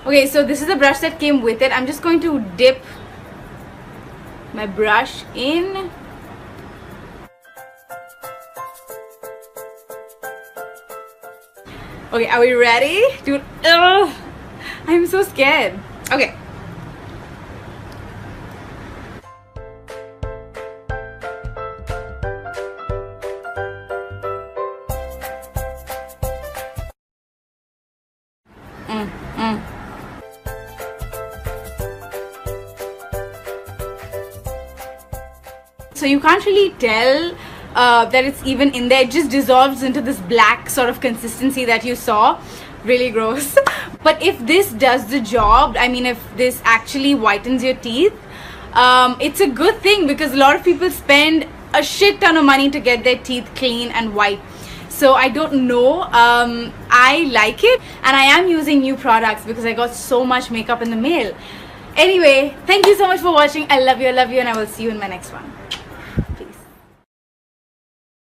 Okay, so this is the brush that came with it. I'm just going to dip my brush in. Okay, are we ready? Dude, ugh, I'm so scared. Okay. So you can't really tell that it's even in there. It just dissolves into this black sort of consistency that you saw. Really gross. But if this does the job, I mean, if this actually whitens your teeth, it's a good thing, because a lot of people spend a shit ton of money to get their teeth clean and white. So I don't know, I like it, and I am using new products because I got so much makeup in the mail. Anyway, thank you so much for watching. I love you, and I will see you in my next one. Peace.